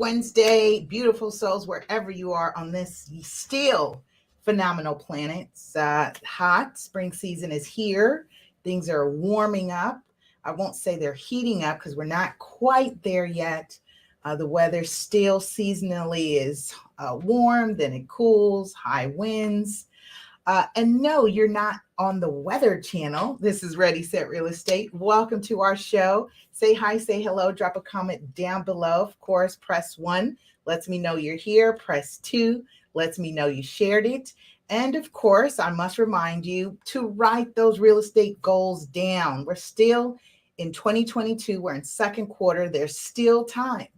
Wednesday, beautiful souls, wherever you are on this still phenomenal planet. It's hot. Spring season is here. Things are warming up. I won't say they're heating up because we're not quite there yet. The weather still seasonally is warm, then it cools, high winds. And no, you're not on the Weather Channel. This is Ready, Set, Real Estate. Welcome to our show. Say hi, say hello, drop a comment down below. Of course, press 1 lets me know you're here. Press 2 lets me know you shared it. And of course, I must remind you to write those real estate goals down. We're still in 2022. We're in second quarter. There's still time.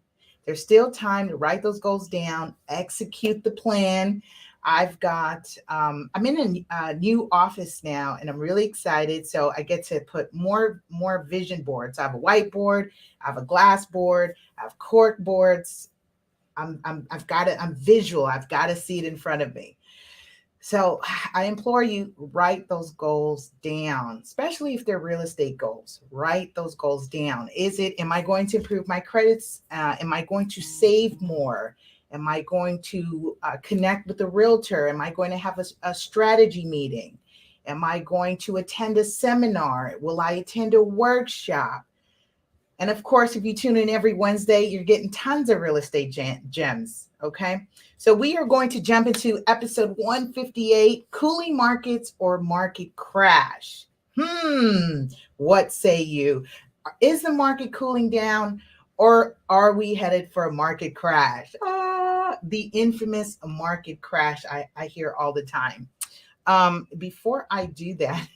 There's still time to write those goals down, execute the plan. I'm in a new office now and I'm really excited. So I get to put more vision boards. I have a whiteboard, I have a glass board, I have cork boards. I'm visual. I've got to see it in front of me. So I implore you, write those goals down, especially if they're real estate goals. Write those goals down. Am I going to improve my credits? Am I going to save more? Am I going to connect with a realtor? Am I going to have a strategy meeting? Am I going to attend a seminar? Will I attend a workshop? And of course, if you tune in every Wednesday, you're getting tons of real estate gems, okay? So we are going to jump into episode 158, Cooling Markets or Market Crash. What say you? Is the market cooling down or are we headed for a market crash? The infamous market crash I hear all the time. Before I do that,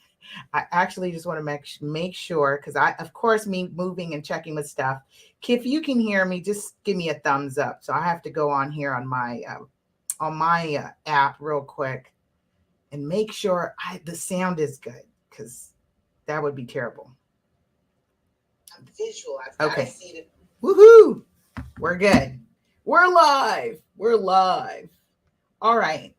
I actually just want to make sure, because of course, me moving and checking with stuff. If you can hear me, just give me a thumbs up. So I have to go on here on my app real quick and make sure the sound is good, because that would be terrible. I'm visual. I've got to see it. Woohoo! We're good. We're live. All right.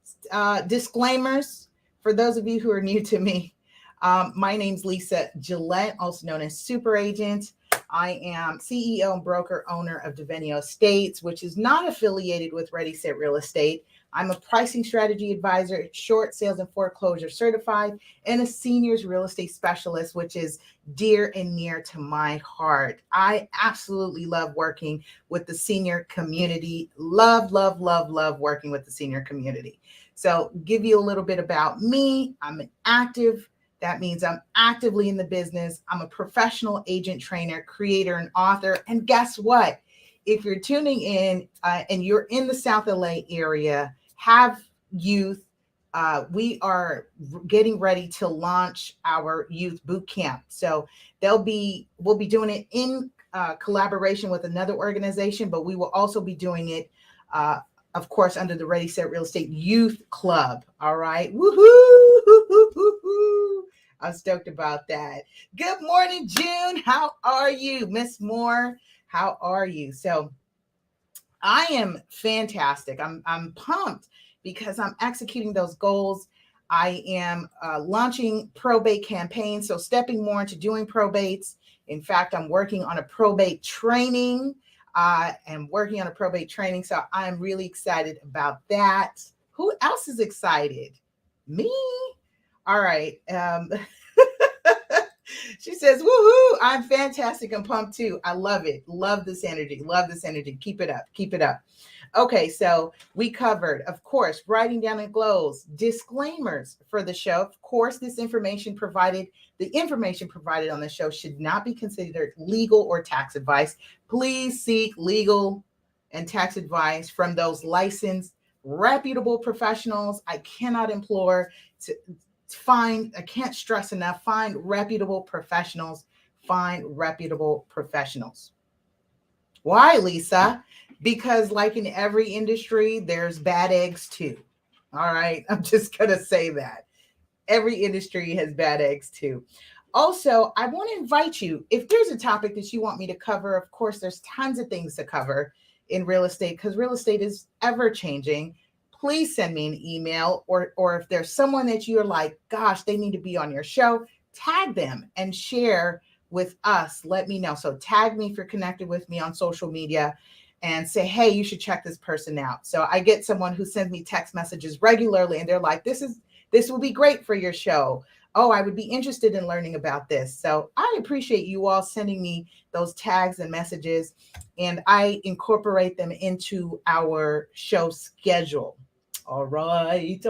Disclaimers for those of you who are new to me. My name's Lisa Gillett, also known as Super Agent. I am CEO and broker owner of Devenio Estates, which is not affiliated with Ready, Set, Real Estate. I'm a pricing strategy advisor, short sales and foreclosure certified, and a seniors real estate specialist, which is dear and near to my heart. I absolutely love working with the senior community. Love working with the senior community. So give you a little bit about me. That means I'm actively in the business. I'm a professional agent trainer, creator, and author. And guess what? If you're tuning in and you're in the South LA area, have youth, we are getting ready to launch our youth boot camp. So we'll be doing it in collaboration with another organization, but we will also be doing it, of course, under the Ready, Set, Real Estate Youth Club. All right. Woohoo! I'm stoked about that. Good morning, June. How are you? Miss Moore, how are you? So I am fantastic. I'm pumped because I'm executing those goals. I am launching probate campaigns, so stepping more into doing probates. In fact, I'm working on a probate training. So I'm really excited about that. Who else is excited? Me? All right. She says, woohoo, I'm fantastic. I'm pumped too. I love it. Love this energy. Keep it up. Okay, so we covered, of course, writing down in goals, disclaimers for the show. Of course, the information provided on the show should not be considered legal or tax advice. Please seek legal and tax advice from those licensed, reputable professionals. I can't stress enough, find reputable professionals. Why, Lisa? Because like in every industry, there's bad eggs too. All right. I'm just going to say that. Every industry has bad eggs too. Also, I want to invite you, if there's a topic that you want me to cover, of course, there's tons of things to cover in real estate because real estate is ever changing. Please send me an email or if there's someone that you're like, gosh, they need to be on your show, tag them and share with us. Let me know. So tag me if you're connected with me on social media and say, hey, you should check this person out. So I get someone who sends me text messages regularly, and they're like, this will be great for your show. Oh, I would be interested in learning about this. So I appreciate you all sending me those tags and messages, and I incorporate them into our show schedule. All right.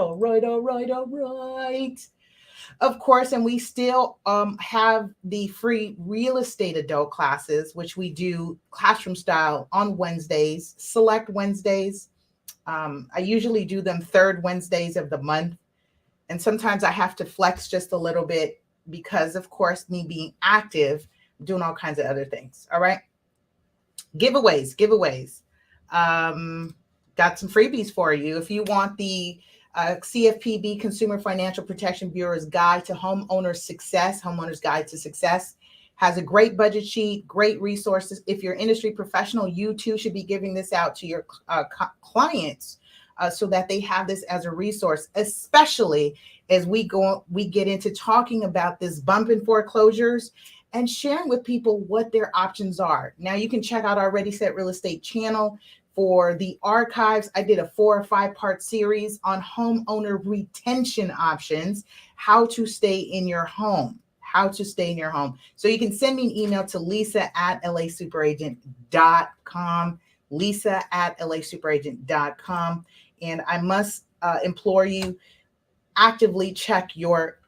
Of course, and we still have the free real estate adult classes, which we do classroom style on Wednesdays, select Wednesdays. I usually do them third Wednesdays of the month. And sometimes I have to flex just a little bit because, of course, me being active, doing all kinds of other things. All right. Giveaways. Got some freebies for you. If you want the CFPB, Consumer Financial Protection Bureau's Guide to Homeowners Guide to Success, has a great budget sheet, great resources. If you're an industry professional, you too should be giving this out to your clients so that they have this as a resource, especially as we get into talking about this bump in foreclosures and sharing with people what their options are. Now you can check out our Ready Set Real Estate channel for the archives. I did a 4 or 5 part series on homeowner retention options, how to stay in your home. So you can send me an email to lisa@lasuperaagent.com, lisa@lasuperaagent.com. And I must implore you, actively check your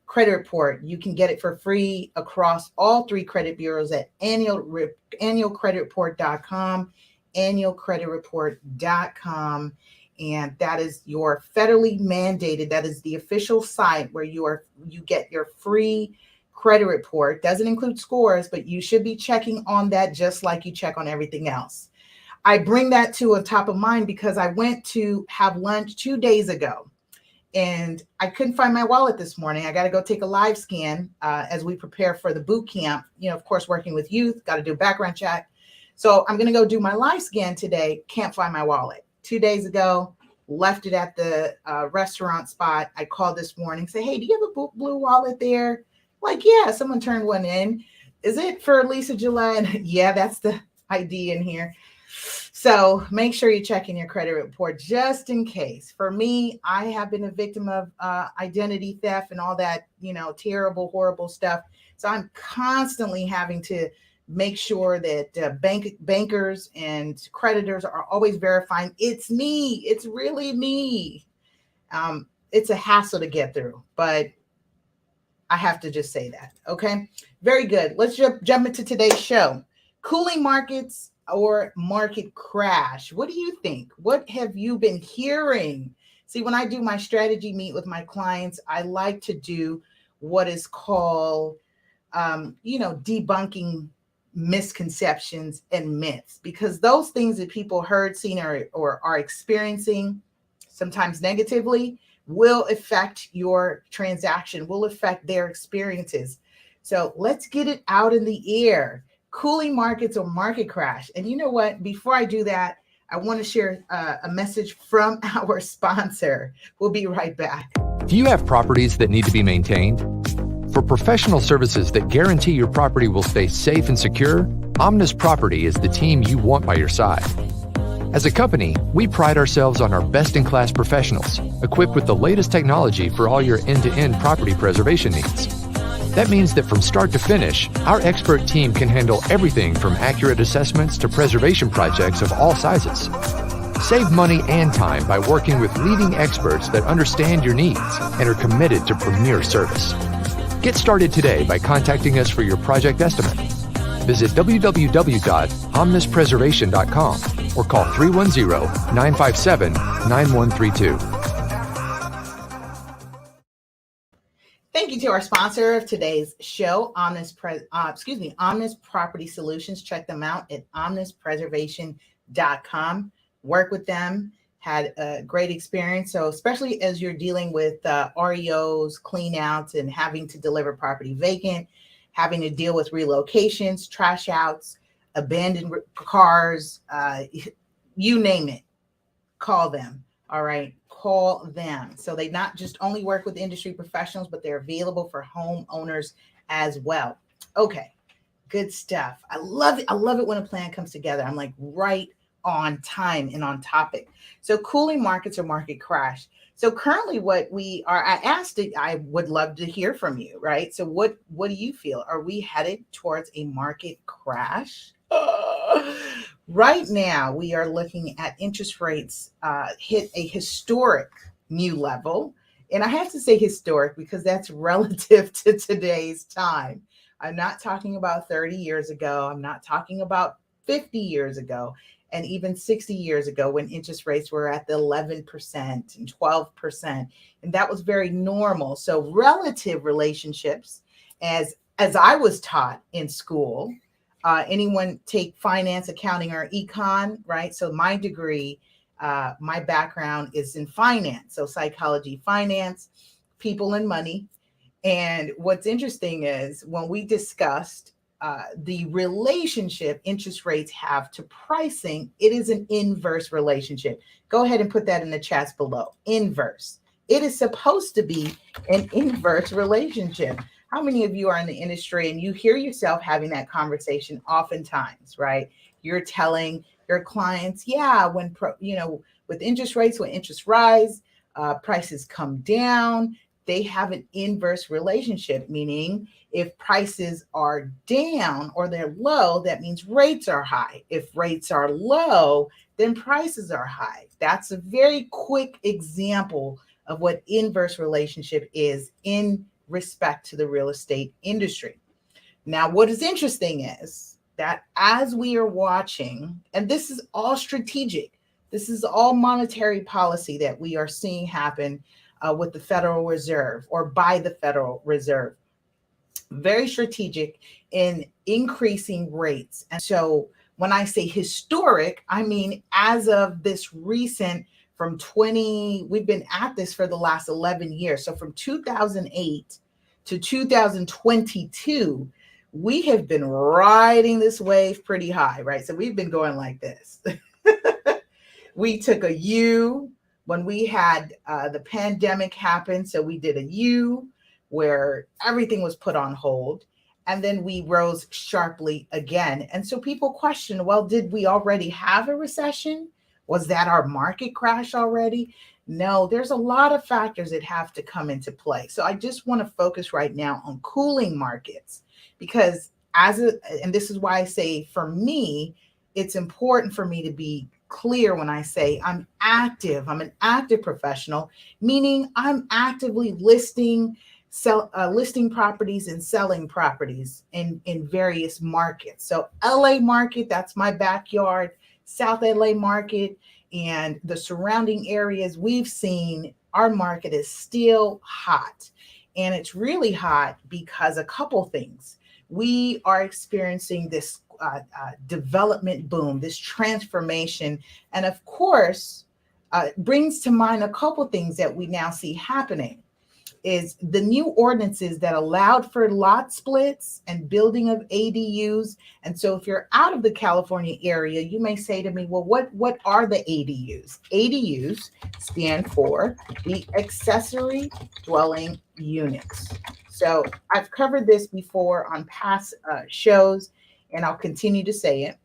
credit report. You can get it for free across all 3 credit bureaus at annualcreditreport.com, annualcreditreport.com. And that is your federally mandated, that is the official site where you get your free credit report. Doesn't include scores, but you should be checking on that just like you check on everything else. I bring that to a top of mind because I went to have lunch 2 days ago and I couldn't find my wallet this morning. I got to go take a live scan as we prepare for the boot camp. Of course, working with youth, got to do a background check. So I'm going to go do my live scan today. Can't find my wallet. 2 days ago, left it at the restaurant spot. I called this morning, say, hey, do you have a blue wallet there? Like, yeah, someone turned one in. Is it for Lisa Gillett? Yeah, that's the ID in here. So make sure you're checking your credit report just in case. For me, I have been a victim of identity theft and all that, terrible, horrible stuff. So I'm constantly having to make sure that bankers and creditors are always verifying it's me. It's really me. It's a hassle to get through, but I have to just say that. Okay, very good. Let's jump into today's show. Cooling markets or market crash. What do you think? What have you been hearing? See, when I do my strategy meet with my clients, I like to do what is called, debunking misconceptions and myths, because those things that people heard, seen, or are experiencing, sometimes negatively, will affect your transaction, will affect their experiences. So let's get it out in the air. Cooling markets or market crash. And you know what? Before I do that, I want to share a message from our sponsor. We'll be right back. Do you have properties that need to be maintained? For professional services that guarantee your property will stay safe and secure, Omnis Property is the team you want by your side. As a company, we pride ourselves on our best-in-class professionals, equipped with the latest technology for all your end-to-end property preservation needs. That means that from start to finish, our expert team can handle everything from accurate assessments to preservation projects of all sizes. Save money and time by working with leading experts that understand your needs and are committed to premier service. Get started today by contacting us for your project estimate. Visit www.omnispreservation.com or call 310-957-9132. Thank you to our sponsor of today's show, Omnis Property Solutions. Check them out at omnispreservation.com. Work with them. Had a great experience. So especially as you're dealing with REOs, clean outs, and having to deliver property vacant, having to deal with relocations, trash outs, abandoned cars, you name it, call them. All right. Call them. So they not just only work with industry professionals, but they're available for homeowners as well. Okay, good stuff. I love it. I love it when a plan comes together. I'm like right on time and on topic. So cooling markets or market crash. So currently what we are, I would love to hear from you, right? So what do you feel? Are we headed towards a market crash? Right now, we are looking at interest rates hit a historic new level. And I have to say historic because that's relative to today's time. I'm not talking about 30 years ago. I'm not talking about 50 years ago and even 60 years ago when interest rates were at the 11% and 12%. And that was very normal. So relative relationships, as I was taught in school, anyone take finance, accounting, or econ, right? So my degree, my background is in finance. So psychology, finance, people and money. And what's interesting is when we discussed the relationship interest rates have to pricing, it is an inverse relationship. Go ahead and put that in the chats below. Inverse. It is supposed to be an inverse relationship. How many of you are in the industry and you hear yourself having that conversation oftentimes, right? You're telling your clients, yeah, with interest rates, when interest rise, prices come down. They have an inverse relationship, meaning if prices are down or they're low, that means rates are high. If rates are low, then prices are high. That's a very quick example of what inverse relationship is in respect to the real estate industry. Now, what is interesting is that as we are watching, and this is all strategic, this is all monetary policy that we are seeing happen with the Federal Reserve or by the Federal Reserve. Very strategic in increasing rates. And so when I say historic, I mean as of this recent we've been at this for the last 11 years. So from 2008 to 2022, we have been riding this wave pretty high, right? So we've been going like this. We took a U when we had the pandemic happen. So we did a U where everything was put on hold. And then we rose sharply again. And so people question, well, did we already have a recession? Was that our market crash already? No, there's a lot of factors that have to come into play. So I just want to focus right now on cooling markets because and this is why I say for me, it's important for me to be clear when I say I'm active. I'm an active professional, meaning I'm actively listing properties and selling properties in various markets. So LA market, that's my backyard. South LA market and the surrounding areas, we've seen our market is still hot. And it's really hot because a couple things. We are experiencing this development boom, this transformation. And of course, brings to mind a couple things that we now see happening. Is the new ordinances that allowed for lot splits and building of ADUs. And so if you're out of the California area, you may say to me, well, what are the ADUs? ADUs stand for the accessory dwelling units. So I've covered this before on past shows, and I'll continue to say it.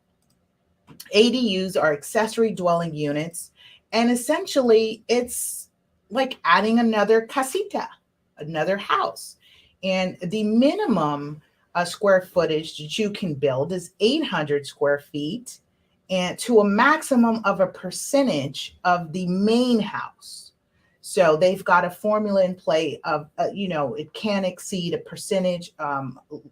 ADUs are accessory dwelling units, and essentially it's like adding another casita, another house. And the minimum square footage that you can build is 800 square feet and to a maximum of a percentage of the main house. So they've got a formula in play of, it can't exceed a percentage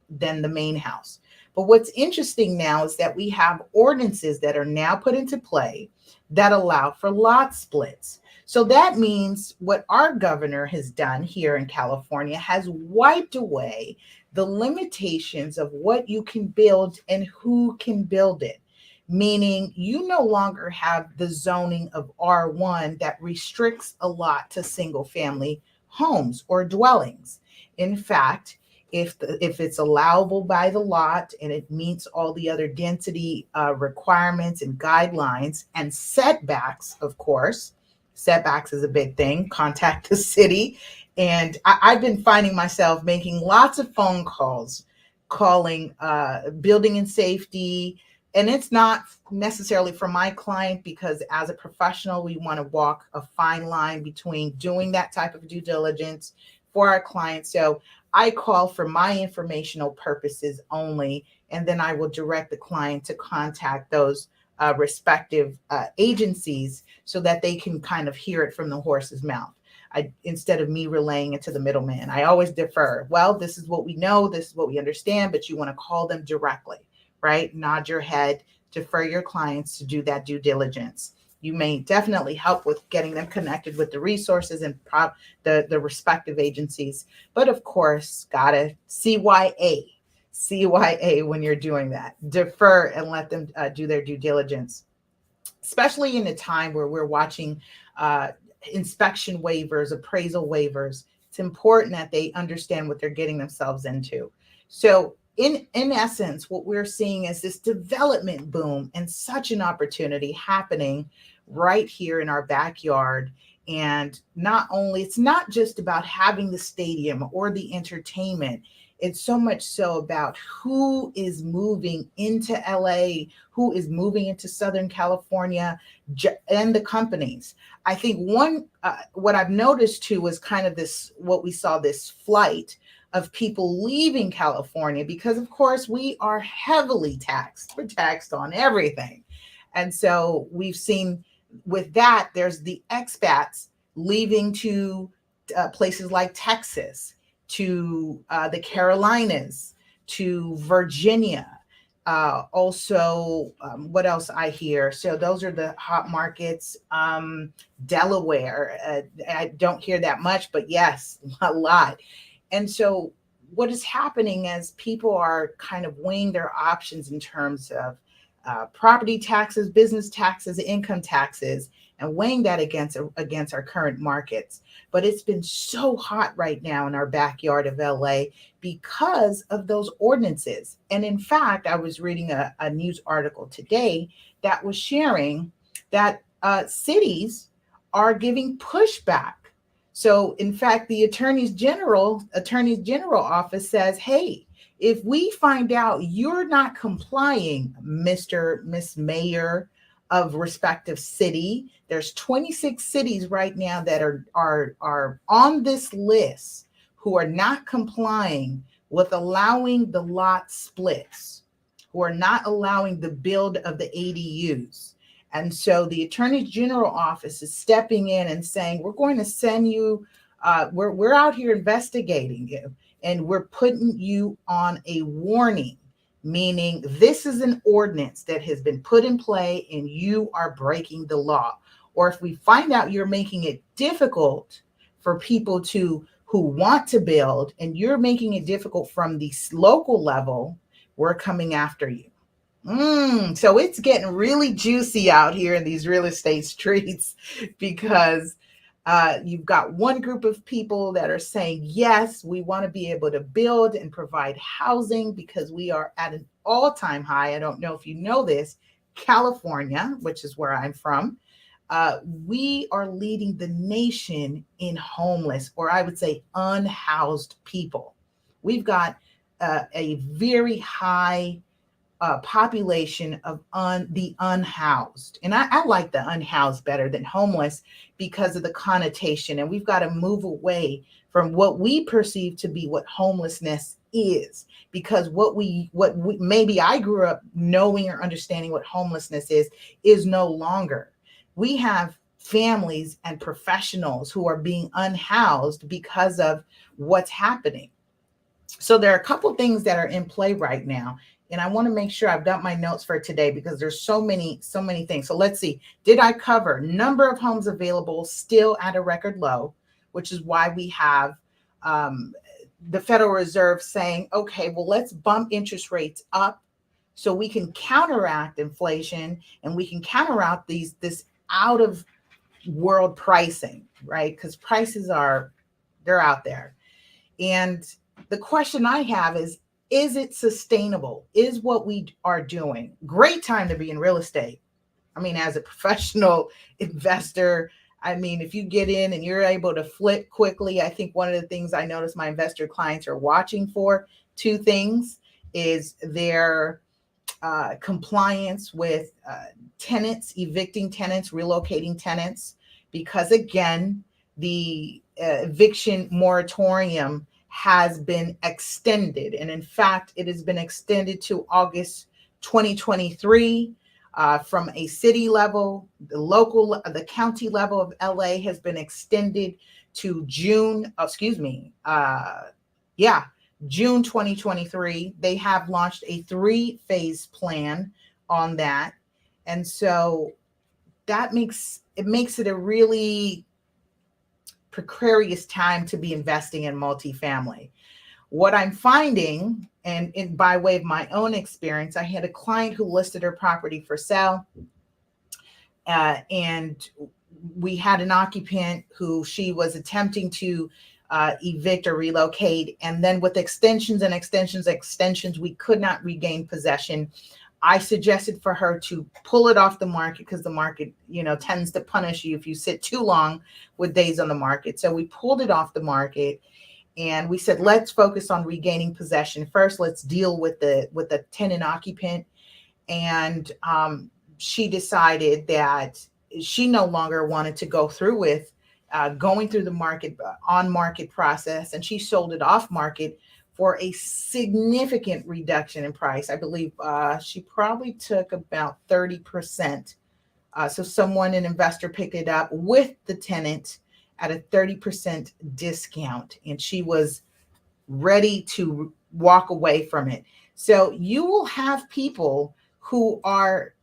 than the main house. But what's interesting now is that we have ordinances that are now put into play that allow for lot splits. So that means what our governor has done here in California has wiped away the limitations of what you can build and who can build it. Meaning you no longer have the zoning of R1 that restricts a lot to single family homes or dwellings. In fact, if it's allowable by the lot and it meets all the other density requirements and guidelines and setbacks, of course, setbacks is a big thing, contact the city. And I've been finding myself making lots of phone calls, calling building and safety And it's not necessarily for my client, because as a professional, we want to walk a fine line between doing that type of due diligence for our clients. So I call for my informational purposes only, and then I will direct the client to contact those respective agencies so that they can kind of hear it from the horse's mouth. Instead of me relaying it to the middleman, I always defer. Well, this is what we know, this is what we understand, but you want to call them directly, right? Nod your head, defer your clients to do that due diligence. You may definitely help with getting them connected with the resources and the respective agencies. But of course, gotta CYA when you're doing that. Defer and let them do their due diligence, especially in a time where we're watching inspection waivers, appraisal waivers. It's important that they understand what they're getting themselves into. So in essence, what we're seeing is this development boom and such an opportunity happening right here in our backyard. And not only, it's not just about having the stadium or the entertainment. It's so much so about who is moving into LA, who is moving into Southern California, and the companies. I think what I've noticed too was kind of what we saw, this flight of people leaving California, because of course we are heavily taxed. We're taxed on everything. And so we've seen with that, there's the expats leaving to places like Texas, to the Carolinas, to Virginia. Also, what else I hear? So those are the hot markets. Delaware, I don't hear that much, but yes, a lot. And so what is happening is people are kind of weighing their options in terms of property taxes, business taxes, income taxes, and weighing that against our current markets. But it's been so hot right now in our backyard of LA because of those ordinances. And in fact, I was reading a news article today that was sharing that cities are giving pushback. So in fact, the Attorney General office says, hey, if we find out you're not complying, Miss Mayor of respective city, there's 26 cities right now that are on this list who are not complying with allowing the lot splits, who are not allowing the build of the ADUs. And so the Attorney General office is stepping in and saying, we're going to send you, we're out here investigating you, and we're putting you on a warning, meaning this is an ordinance that has been put in play and you are breaking the law. Or if we find out you're making it difficult for people who want to build, and you're making it difficult from the local level, we're coming after you. So it's getting really juicy out here in these real estate streets, because you've got one group of people that are saying, yes, we want to be able to build and provide housing because we are at an all-time high. I don't know if you know this, California, which is where I'm from, we are leading the nation in homeless, or I would say unhoused people. We've got a very high population of the unhoused. And I like the unhoused better than homeless because of the connotation. And we've got to move away from what we perceive to be what homelessness is, because what we maybe I grew up knowing or understanding what homelessness is no longer. We have families and professionals who are being unhoused because of what's happening. So there are a couple things that are in play right now. And I want to make sure I've got my notes for today because there's so many things. So let's see. Did I cover number of homes available still at a record low, which is why we have the Federal Reserve saying, okay, well, let's bump interest rates up so we can counteract inflation and we can counteract this out of world pricing, right? Because prices they're out there. And the question I have is it sustainable? Is what we are doing? Great time to be in real estate. I mean, as a professional investor, I mean, if you get in and you're able to flip quickly, I think one of the things I notice my investor clients are watching for, two things, is their compliance with tenants, evicting tenants, relocating tenants, because again, the eviction moratorium has been extended. And in fact, it has been extended to August 2023 from a city level. The county level of LA has been extended to June 2023. They have launched a 3-phase plan on that. And so that makes it a really precarious time to be investing in multifamily. What I'm finding, and by way of my own experience, I had a client who listed her property for sale, and we had an occupant who she was attempting to evict or relocate. And then with extensions, we could not regain possession. I suggested for her to pull it off the market because the market, tends to punish you if you sit too long with days on the market. So we pulled it off the market and we said, let's focus on regaining possession first. Let's deal with the tenant occupant. And she decided that she no longer wanted to go through with going through the market on market process, and she sold it off market for a significant reduction in price. I believe she probably took about 30%. So an investor picked it up with the tenant at a 30% discount, and she was ready to walk away from it. So you will have people who are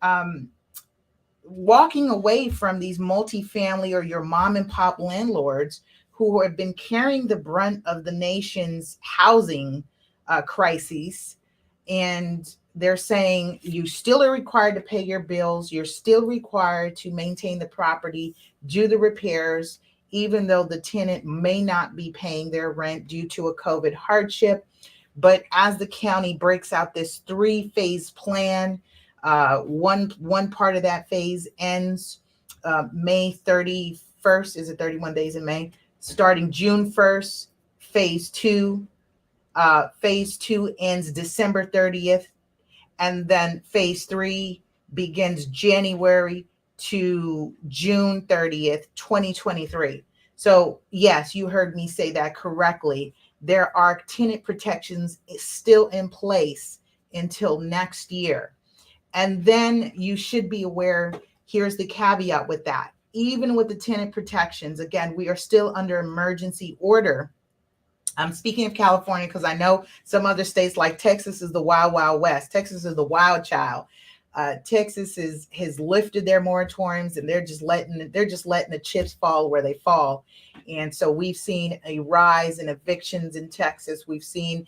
walking away from these multifamily or your mom and pop landlords who have been carrying the brunt of the nation's housing crises. And they're saying you still are required to pay your bills. You're still required to maintain the property, do the repairs, even though the tenant may not be paying their rent due to a COVID hardship. But as the county breaks out this 3-phase plan, one part of that phase ends May 31st. Is it 31 days in May? Starting June 1st, phase 2. Phase 2 ends December 30th. And then phase 3 begins January to June 30th, 2023. So yes, you heard me say that correctly. There are tenant protections still in place until next year. And then you should be aware, here's the caveat with that. Even with the tenant protections, again, we are still under emergency order. I'm speaking of California because I know some other states like Texas is the wild, wild west. Texas is the wild child. Texas has lifted their moratoriums, and they're just letting the chips fall where they fall. And so we've seen a rise in evictions in Texas. We've seen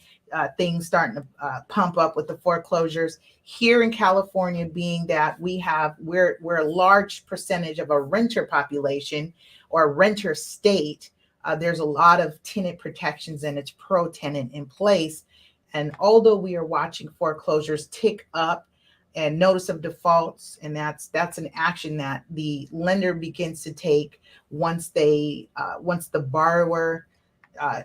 things starting to pump up with the foreclosures here in California, being that we're a large percentage of a renter population or a renter state. There's a lot of tenant protections and it's pro-tenant in place. And although we are watching foreclosures tick up and notice of defaults, and that's an action that the lender begins to take once the borrower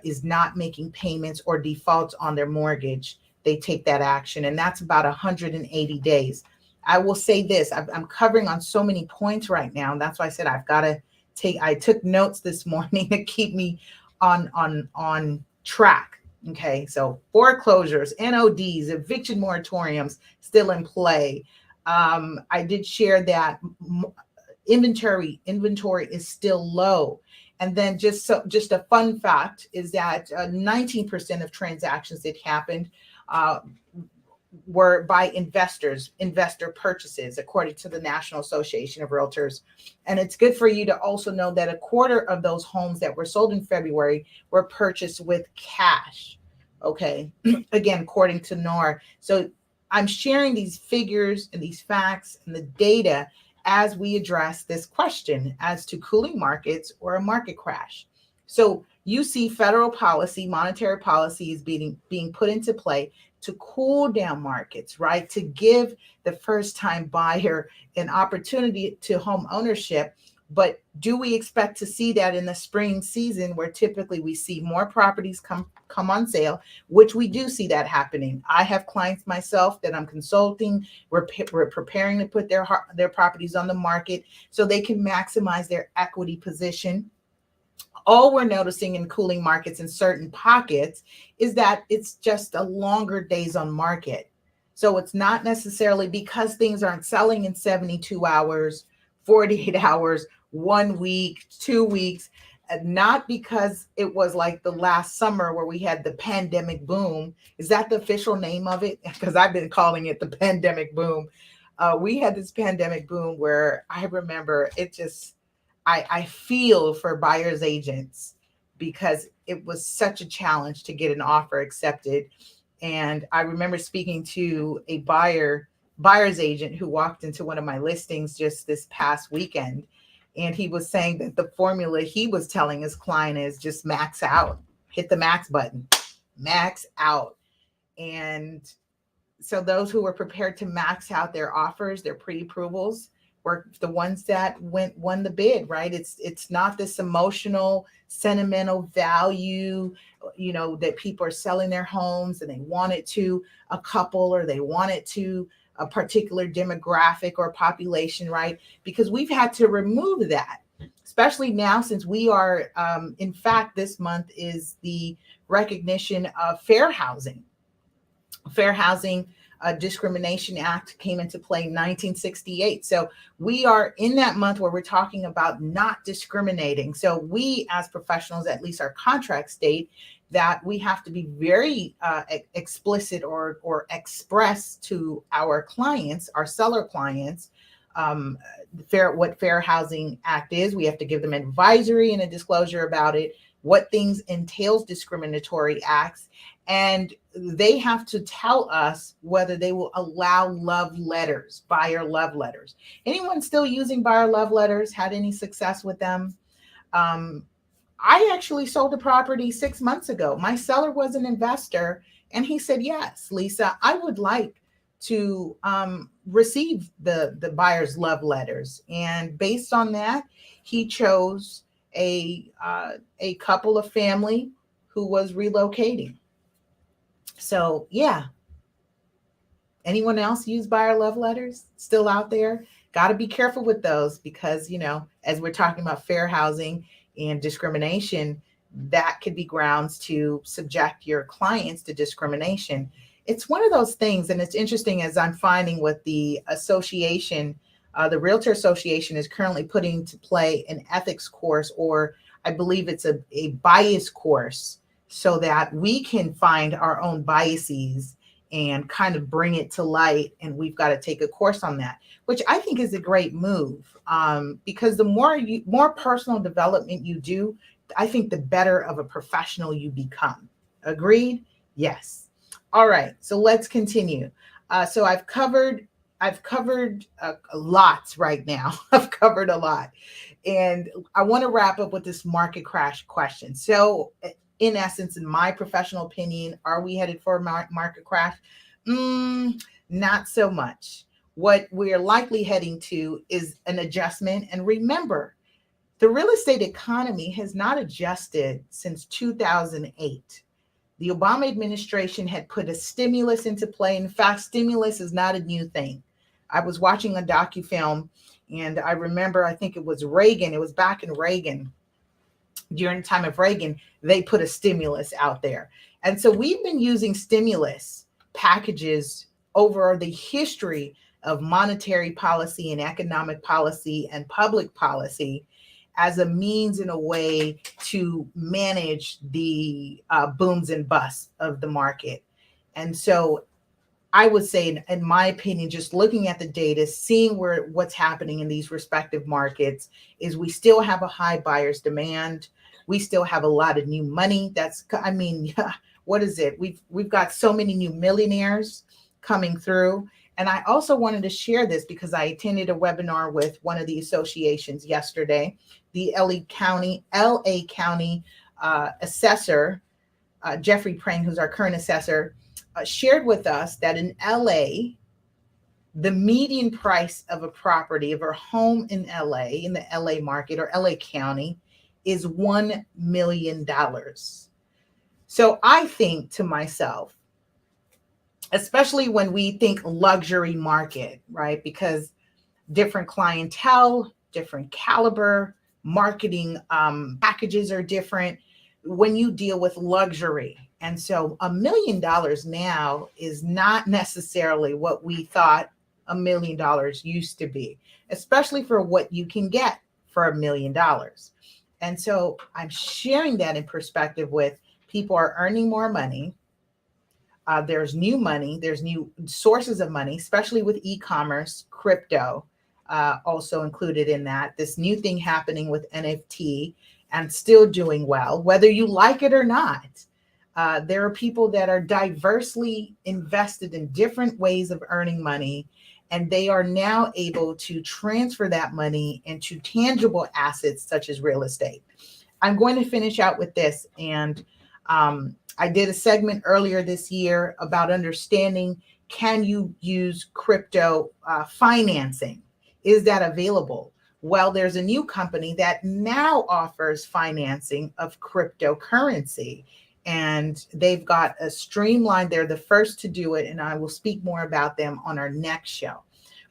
is not making payments or defaults on their mortgage, they take that action, and that's about 180 days. I will say this, I'm covering on so many points right now, and that's why I said I took notes this morning to keep me on track. Okay, so foreclosures, NODs, eviction moratoriums still in play. I did share that inventory is still low. And then just a fun fact is that 19% of transactions that happened were by investor purchases, according to the National Association of Realtors. And it's good for you to also know that a quarter of those homes that were sold in February were purchased with cash. Okay, again, according to NAR. So I'm sharing these figures and these facts and the data as we address this question as to cooling markets or a market crash. So you see federal policy, monetary policy is being put into play to cool down markets, right? To give the first-time buyer an opportunity to home ownership But do we expect to see that in the spring season, where typically we see more properties come on sale, which we do see that happening? I have clients myself that I'm consulting. We're preparing to put their properties on the market so they can maximize their equity position. All we're noticing in cooling markets in certain pockets is that it's just a longer days on market. So it's not necessarily because things aren't selling in 72 hours, 48 hours, 1 week, 2 weeks, not because it was like the last summer where we had the pandemic boom. Is that the official name of it? Because I've been calling it the pandemic boom. We had this pandemic boom where I remember it just, I feel for buyers agents because it was such a challenge to get an offer accepted. And I remember speaking to a buyer's agent who walked into one of my listings just this past weekend. And he was saying that the formula he was telling his client is just max out, hit the max button, max out. And so those who were prepared to max out their offers, their pre-approvals, were the ones that won the bid, right? It's not this emotional, sentimental value, that people are selling their homes and they want it to a couple, or they want it to a particular demographic or population, right? Because we've had to remove that, especially now since we are, in fact, this month is the recognition of fair housing. Fair Housing Discrimination Act came into play in 1968. So we are in that month where we're talking about not discriminating. So we as professionals, at least our contract state, that we have to be very explicit or express to our clients, our seller clients, what Fair Housing Act is. We have to give them advisory and a disclosure about it, what things entails discriminatory acts, and they have to tell us whether they will allow love letters, buyer love letters. Anyone still using buyer love letters? Had any success with them? I actually sold a property 6 months ago. My seller was an investor, and he said, yes, Lisa, I would like to receive the buyer's love letters. And based on that, he chose a couple of family who was relocating. So yeah. Anyone else use buyer love letters still out there? Got to be careful with those because, as we're talking about fair housing and discrimination, that could be grounds to subject your clients to discrimination. It's one of those things, and it's interesting as I'm finding with the association, the Realtor Association is currently putting to play an ethics course, or I believe it's a bias course, so that we can find our own biases and kind of bring it to light. And we've got to take a course on that, which I think is a great move, because the more personal development you do, I think the better of a professional you become. Agreed? Yes. All right. So let's continue. So I've covered lots right now. I've covered a lot. And I want to wrap up with this market crash question. So in essence, in my professional opinion, are we headed for a market crash? Not so much. What we're likely heading to is an adjustment. And remember, the real estate economy has not adjusted since 2008. The Obama administration had put a stimulus into play. In fact, stimulus is not a new thing. I was watching a docufilm, and I remember, I think it was Reagan. It was back in Reagan. During the time of Reagan, they put a stimulus out there. And so we've been using stimulus packages over the history of monetary policy and economic policy and public policy as a means and a way to manage the booms and busts of the market. And so I would say, in my opinion, just looking at the data, seeing what's happening in these respective markets, is we still have a high buyer's demand. We still have a lot of new money. What is it? We've got so many new millionaires coming through. And I also wanted to share this because I attended a webinar with one of the associations yesterday. The LA County assessor, Jeffrey Prang, who's our current assessor, shared with us that in LA, the median price of a property, of a home in LA, in the LA market or LA County, is $1 million. So I think to myself, especially when we think luxury market, right? Because different clientele, different caliber, marketing packages are different when you deal with luxury. And so $1 million now is not necessarily what we thought $1 million used to be, especially for what you can get for $1 million. And so I'm sharing that in perspective with people are earning more money. There's new money, there's new sources of money, especially with e-commerce, crypto, also included in that. This new thing happening with NFT and still doing well, whether you like it or not. There are people that are diversely invested in different ways of earning money, and they are now able to transfer that money into tangible assets such as real estate. I'm going to finish out with this. And I did a segment earlier this year about understanding, can you use crypto financing? Is that available? Well, there's a new company that now offers financing of cryptocurrency, and they've got a streamlined, they're the first to do it, and I will speak more about them on our next show.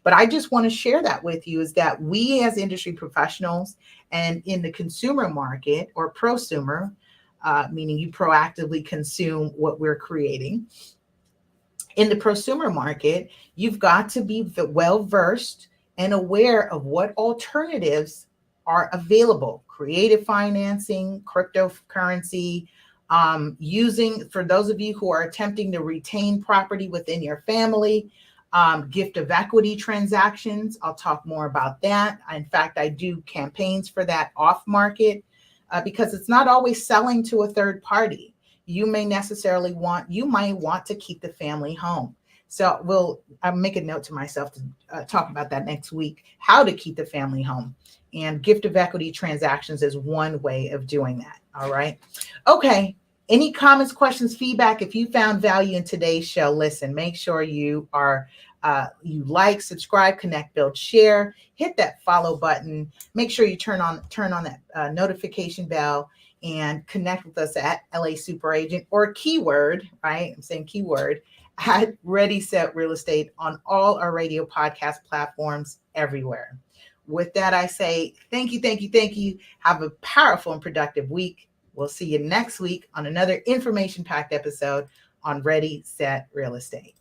But I just want to share that with you, is that we as industry professionals and in the consumer market, or prosumer, meaning you proactively consume what we're creating. In the prosumer market, you've got to be well-versed and aware of what alternatives are available. Creative financing, cryptocurrency, using, for those of you who are attempting to retain property within your family, gift of equity transactions. I'll talk more about that. In fact, I do campaigns for that off market. Because it's not always selling to a third party. You might want to keep the family home. So I'll make a note to myself to talk about that next week, how to keep the family home. And gift of equity transactions is one way of doing that. All right. Okay. Any comments, questions, feedback? If you found value in today's show, listen, make sure you you like, subscribe, connect, build, share, hit that follow button. Make sure you turn on that notification bell and connect with us at LA Super Agent, or keyword, right? I'm saying keyword at Ready Set Real Estate on all our radio podcast platforms everywhere. With that, I say thank you, thank you, thank you. Have a powerful and productive week. We'll see you next week on another information-packed episode on Ready Set Real Estate.